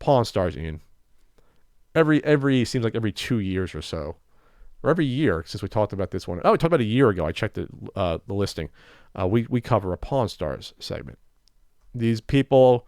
Pawn Stars, Ian. Every seems like every 2 years or so, or every year since we talked about this one. Oh, we talked about a year ago. I checked the listing. We cover a Pawn Stars segment. These people,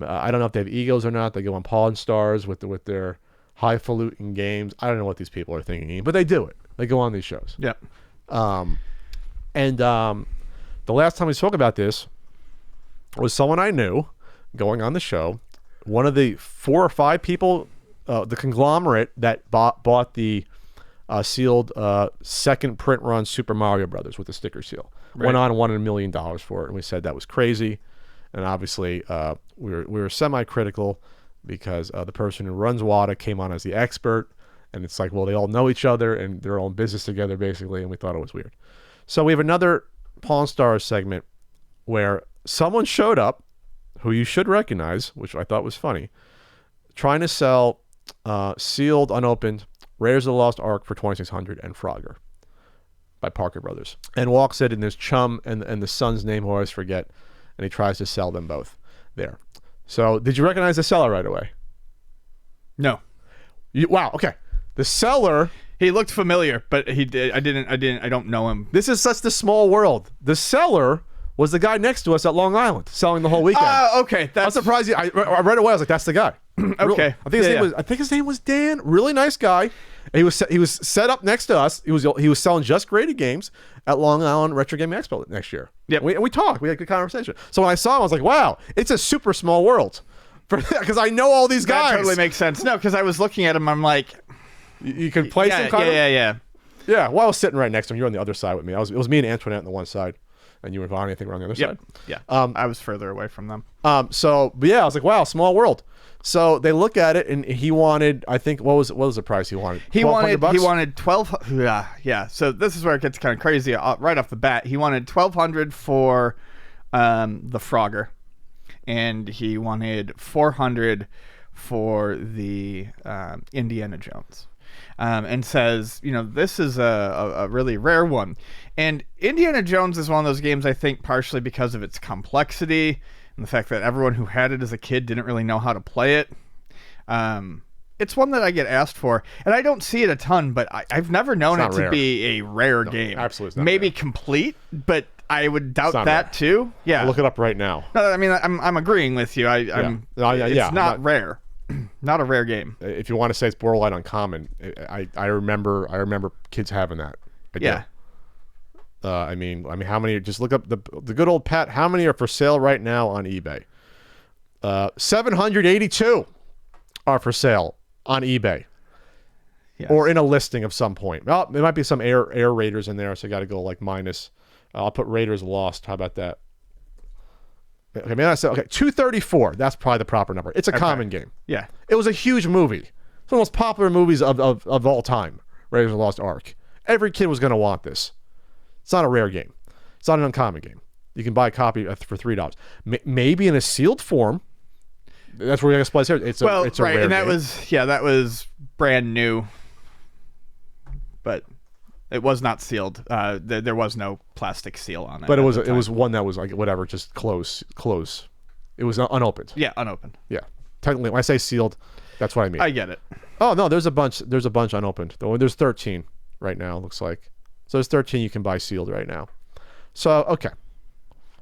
I don't know if they have egos or not. They go on Pawn Stars with their highfalutin games. I don't know what these people are thinking, but they do it. They go on these shows. Yeah. And the last time we spoke about this was someone I knew going on the show. One of the 4 or 5 people, the conglomerate that bought the sealed second print run Super Mario Brothers with the sticker seal. Right. Went on, won $1 million for it, and we said that was crazy. And obviously, we were semi-critical because the person who runs WADA came on as the expert, and it's like, well, they all know each other and they're all in business together basically, and we thought it was weird. So we have another Pawn Stars segment where someone showed up who you should recognize, which I thought was funny, trying to sell sealed, unopened Raiders of the Lost Ark for $2,600 and Frogger by Parker Brothers, and walks in his chum and the son's name, who I always forget, and he tries to sell them both there. So did you recognize the seller right away? No. Wow. Okay. The seller. He looked familiar, but I don't know him. This is such the small world. The seller was the guy next to us at Long Island selling the whole weekend. Okay. I was surprised. I read away. I was like, that's the guy. Okay. I think his name was Dan. Really nice guy. He was set up next to us. He was selling just graded games at Long Island Retro Gaming Expo next year. Yeah. We talked. We had a good conversation. So when I saw him, I was like, wow, it's a super small world. Because I know all these guys. That totally makes sense. No, because I was looking at him. I'm like, you can play some kind of. Yeah. Yeah. Well, I was sitting right next to him. You were on the other side with me. It was me and Antoinette on the one side, and you and Vonnie, I think, were on the other side. Yeah. I was further away from them. But yeah, I was like, wow, small world. So they look at it, and he wanted, I think, what was the price he wanted? He wanted $1,200? Yeah. So this is where it gets kind of crazy right off the bat. He wanted $1,200 for the Frogger, and he wanted $400 for the Indiana Jones. And says, this is a really rare one. And Indiana Jones is one of those games, I think, partially because of its complexity and the fact that everyone who had it as a kid didn't really know how to play it. It's one that I get asked for, and I don't see it a ton, but I've never known it to be a rare game. Absolutely not. Maybe rare. Complete, but I would doubt that too. Yeah. I'll look it up right now. No, I mean, I'm agreeing with you. It's not rare. Not a rare game. If you want to say it's borderline uncommon, I remember kids having that. I mean, how many? Just look up the good old Pat. How many are for sale right now on eBay? 782 are for sale on eBay, or in a listing of some point. Well, there might be some Air Raiders in there, so I got to go like minus. I'll put Raiders Lost. How about that? Okay, man. I said 234. That's probably the proper number. It's a common game. Yeah, it was a huge movie. It's one of the most popular movies of all time. Raiders of the Lost Ark. Every kid was going to want this. It's not a rare game. It's not an uncommon game. You can buy a copy for $3. Maybe in a sealed form. That's where we explain here. It's a rare and that game. that was brand new, but it was not sealed. There was no plastic seal on it. But it was one that was like whatever, just close. It was unopened. Yeah, unopened. Yeah, technically, when I say sealed, that's what I mean. I get it. Oh no, there's a bunch unopened. There's 13 right now. Looks like. So there's 13 you can buy sealed right now. So okay.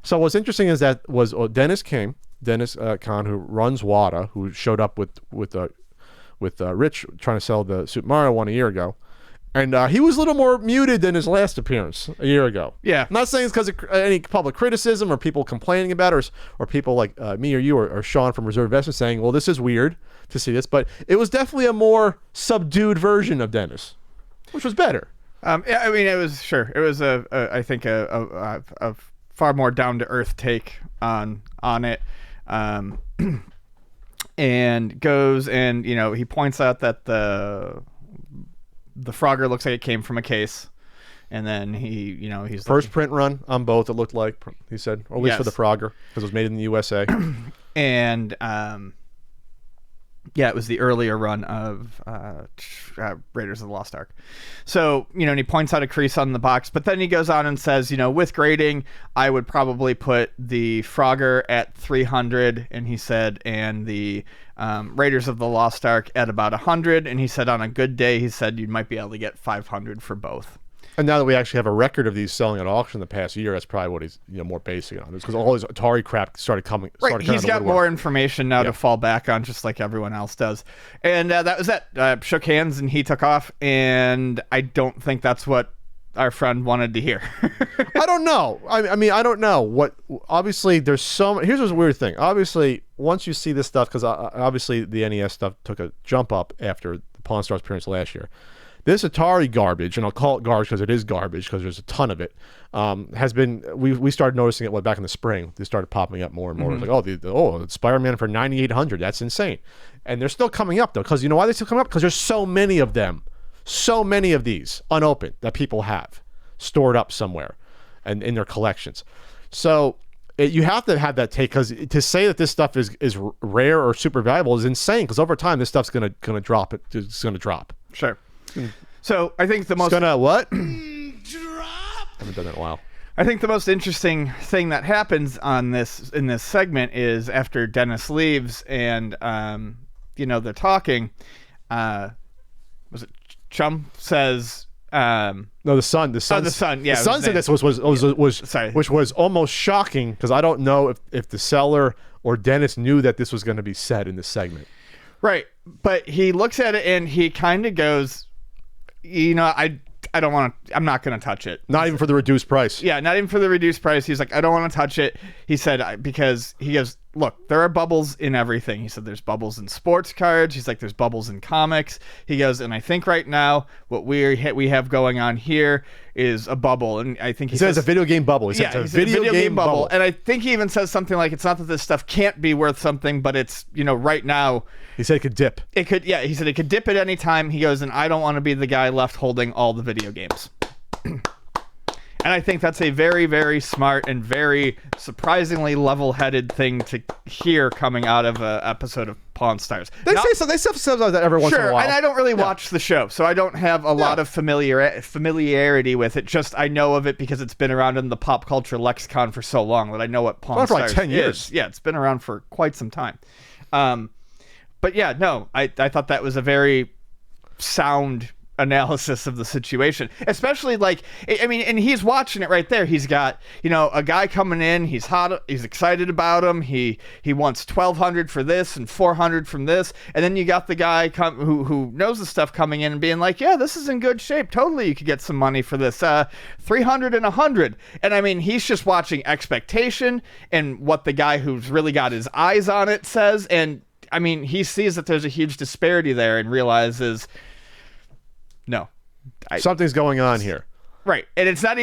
So what's interesting is that was Dennis Kahn, who runs WADA, who showed up with Rich trying to sell the Super Mario one a year ago, and he was a little more muted than his last appearance a year ago. Yeah, I'm not saying it's because of any public criticism or people complaining about it, or people like me or you or Sean from Reserve Investment saying, "Well, this is weird to see this," but it was definitely a more subdued version of Dennis, which was better. I mean, it was I think a far more down to earth take on it, and goes and he points out that the Frogger looks like it came from a case, and then he's first print run on both. It looked like he said, or at least for the Frogger because it was made in the USA, and Yeah, it was the earlier run of Raiders of the Lost Ark. So, and he points out a crease on the box, but then he goes on and says, with grading, I would probably put the Frogger at 300, and he said, and the Raiders of the Lost Ark at about 100, and he said on a good day, he said you might be able to get 500 for both. And now that we actually have a record of these selling at auction the past year, that's probably what he's more basing it on. It's because all his Atari crap started coming. Right, he's got more information now to fall back on, just like everyone else does. And that was it. Shook hands and he took off. And I don't think that's what our friend wanted to hear. I don't know. I mean, I don't know what. Obviously, there's so. Here's a weird thing. Obviously, once you see this stuff, because obviously the NES stuff took a jump up after the Pawn Stars appearance last year. This Atari garbage, and I'll call it garbage because it is garbage because there's a ton of it, has been, we started noticing it back in the spring. They started popping up more and more. It's like, Spider-Man for 9,800. That's insane. And they're still coming up, though, because you know why they're still coming up? Because there's so many of them. So many of these unopened that people have stored up somewhere and in their collections. So you have to have that take, because to say that this stuff is rare or super valuable is insane, because over time this stuff's gonna drop. It's gonna drop. Sure. So I think the most what? Drop. I haven't done that in a while. I think the most interesting thing that happens in this segment is after Dennis leaves and they're talking. Was it Chum says? No, the son. The son. The son. Yeah, the son said this was sorry, which was almost shocking, because I don't know if the seller or Dennis knew that this was going to be said in this segment. Right, but he looks at it and he kind of goes, I don't want to, I'm not going to touch it. Not even for the reduced price. Yeah, not even for the reduced price. He's like, I don't want to touch it. He said, because he goes, look, there are bubbles in everything. He said, there's bubbles in sports cards. He's like, there's bubbles in comics. He goes, and I think right now what we have going on here is a bubble. And I think he says it's a video game bubble. He said it's a video game bubble. And I think he even says something like, it's not that this stuff can't be worth something, but it's, right now. He said it could dip. It could, yeah. He said it could dip at any time. He goes, and I don't want to be the guy left holding all the video games. And I think that's a very, very smart and very surprisingly level-headed thing to hear coming out of an episode of Pawn Stars. They say stuff like that every once in a while. And I don't really watch the show, so I don't have a lot of familiarity with it. Just I know of it because it's been around in the pop culture lexicon for so long that I know what Pawn Stars for like 10 years. is. Yeah, it's been around for quite some time. But yeah, no, I thought that was a very sound analysis of the situation, especially and he's watching it right there. He's got a guy coming in, he's hot, he's excited about him, he wants 1,200 for this and 400 from this, and then you got the guy who knows the stuff coming in and being like, yeah, this is in good shape, totally you could get some money for this, 300 and 100. And he's just watching expectation and what the guy who's really got his eyes on it says, and he sees that there's a huge disparity there and realizes, no, something's going on here. Right, and it's not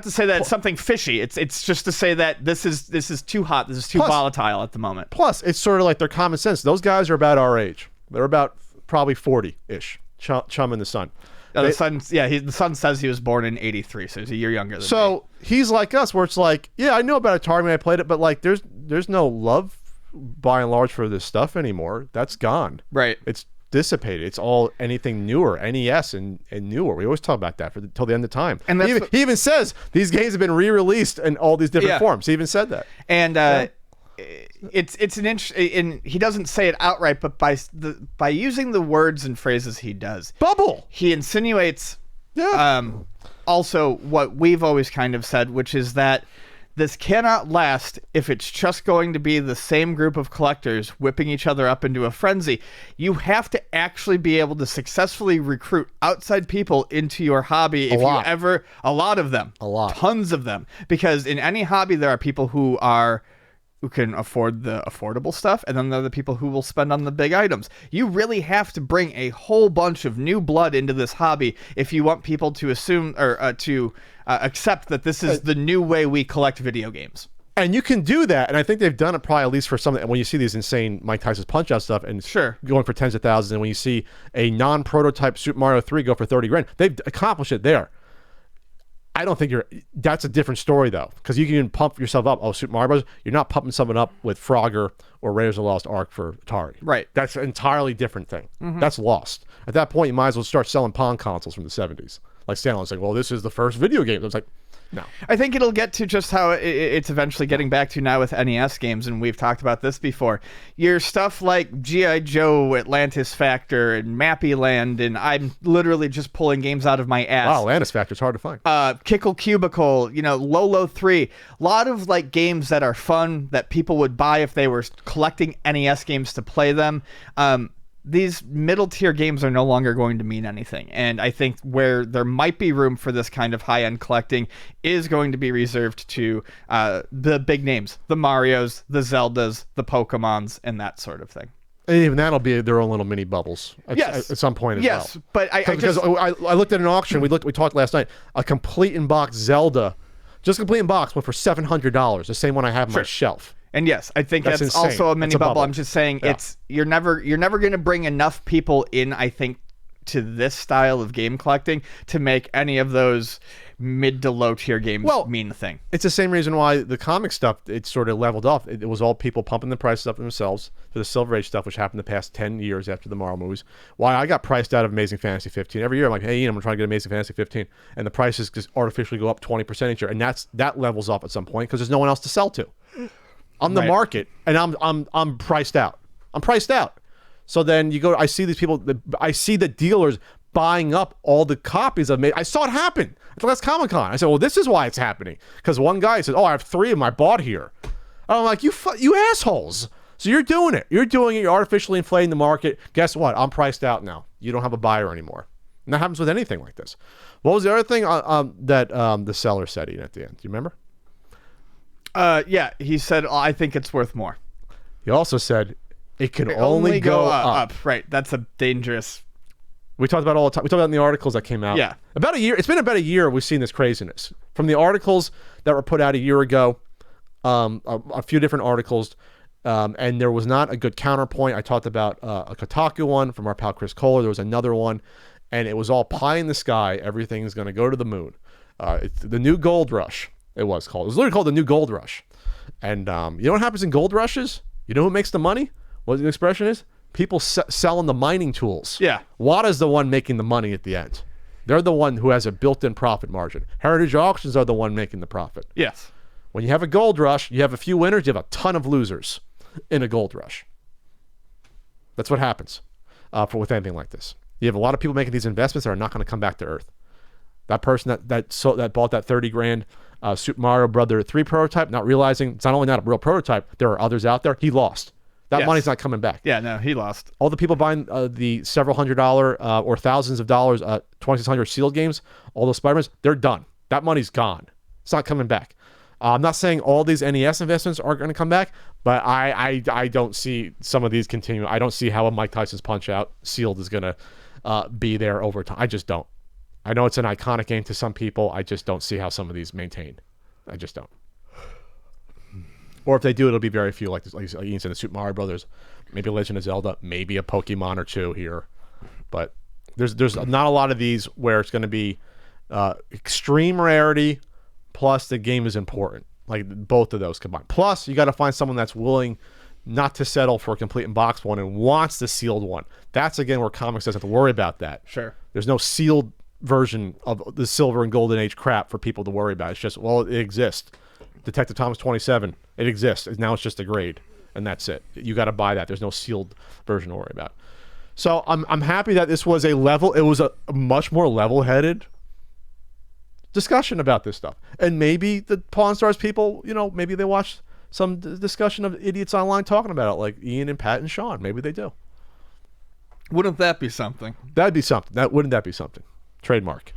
to say that it's something fishy. It's just to say that this is too hot. This is too volatile at the moment. Plus, it's sort of like their common sense. Those guys are about our age. They're about probably 40-ish. Chum and the son. The son says he was born in '83, so he's a year younger than me. So he's like us, where it's like, yeah, I know about Atari when I played it, but like, there's no love by and large for this stuff anymore. That's gone. Right. It's dissipated. It's all anything newer, NES and newer. We always talk about that till the end of time. And he even says these games have been re-released in all these different forms. He even said that. And it's an interesting. He doesn't say it outright, but by using the words and phrases he does, bubble. He insinuates. Also, what we've always kind of said, which is that this cannot last if it's just going to be the same group of collectors whipping each other up into a frenzy. You have to actually be able to successfully recruit outside people into your hobby. A lot of them. Tons of them. Because in any hobby, there are people who can afford the affordable stuff, and then there are the people who will spend on the big items. You really have to bring a whole bunch of new blood into this hobby if you want people to assume or to accept that this is the new way we collect video games. And you can do that, and I think they've done it probably at least for something. When you see these insane Mike Tyson's Punch-Out stuff and going for tens of thousands, and when you see a non-prototype Super Mario 3 go for 30 grand, they've accomplished it there. I don't think that's a different story though, because you can pump yourself up. Oh, Super Mario Bros. You're not pumping someone up with Frogger or Raiders of the Lost Ark for Atari. Right. That's an entirely different thing. That's lost. At that point, you might as well start selling Pong consoles from the 70s. Like Stanley's like, well, this is the first video game. I was like, no. I think it'll get to just how it's eventually getting back to now with NES games, and we've talked about this before. Your stuff like G.I. Joe, Atlantis Factor, and Mappy Land, and I'm literally just pulling games out of my ass. Wow, Atlantis Factor's hard to find. Kickle Cubicle, Lolo 3. A lot of like games that are fun that people would buy if they were collecting NES games to play them. These middle tier games are no longer going to mean anything. And I think where there might be room for this kind of high end collecting is going to be reserved to the big names, the Marios, the Zeldas, the Pokemons, and that sort of thing. And even that'll be their own little mini bubbles at some point as well. Yes, but because I looked at an auction. We talked last night. A complete in box Zelda, just complete in box, went for $700. The same one I have on my shelf. And yes, I think that's insane. also a mini bubble. I'm just saying Yeah. you're never going to bring enough people in, I think, to this style of game collecting to make any of those mid to low tier games mean a thing. It's the same reason why the comic stuff, it sort of leveled off. It was all people pumping the prices up themselves for the Silver Age stuff, which happened the past 10 years after the Marvel movies. Why I got priced out of Amazing Fantasy 15. Every year I'm like, hey, Ian, I'm trying to get Amazing Fantasy 15. And the prices just artificially go up 20% each year. And that levels off at some point because there's no one else to sell to. I'm the market, and I'm priced out. I'm priced out. So then you go. I see these people. I see the dealers buying up all the copies of me. I saw it happen at the last Comic-Con. I said, well, this is why it's happening. Because one guy said, oh, I have 3 of them I bought here. I'm like, you assholes. So you're doing it. You're doing it. You're artificially inflating the market. Guess what? I'm priced out now. You don't have a buyer anymore. And that happens with anything like this. What was the other thing that the seller said at the end? Do you remember? Yeah, he said, I think it's worth more. He also said it can only go up. Right. That's a dangerous. We talked about all the time. We talked about in the articles that came out. Yeah. About a year. It's been about a year we've seen this craziness. From the articles that were put out a year ago, a few different articles, and there was not a good counterpoint. I talked about a Kotaku one from our pal Chris Kohler. There was another one, and it was all pie in the sky. Everything's going to go to the moon. It's the new gold rush. It was literally called the new gold rush. And you know what happens in gold rushes? You know who makes the money? What the expression is? People selling the mining tools. Yeah. WADA's the one making the money at the end. They're the one who has a built-in profit margin. Heritage auctions are the one making the profit. Yes. When you have a gold rush, you have a few winners, you have a ton of losers in a gold rush. That's what happens with anything like this. You have a lot of people making these investments that are not going to come back to earth. That person that bought that $30,000 Super Mario Brother 3 prototype, not realizing it's not only not a real prototype, there are others out there. He lost. That money's not coming back. Yeah, no, he lost. All the people buying the several $100 or thousands of dollars 2600 sealed games, all those Spider-Mans, they're done. That money's gone. It's not coming back. I'm not saying all these NES investments are going to come back, but I don't see some of these continue. I don't see how a Mike Tyson's Punch-Out sealed is going to be there over time. I just don't. I know it's an iconic game to some people. I just don't see how some of these maintain. I just don't. Or if they do, it'll be very few, like Ian said, the Super Mario Brothers, maybe Legend of Zelda, maybe a Pokemon or two here. But there's not a lot of these where it's going to be extreme rarity, plus the game is important. Like both of those combined. Plus, you got to find someone that's willing not to settle for a complete in box one and wants the sealed one. That's, again, where comics doesn't have to worry about that. Sure. There's no sealed version of the Silver and Golden Age crap for people to worry about. It's just, well, it exists. Detective Thomas 27, it exists. Now it's just a grade, and that's it. You got to buy that. There's no sealed version to worry about. So I'm happy that this was it was a much more level-headed discussion about this stuff. And maybe the Pawn Stars people, maybe they watch some discussion of idiots online talking about it, like Ian and Pat and Sean. Maybe they do. Wouldn't that be something? That'd be something. Wouldn't that be something? Trademark.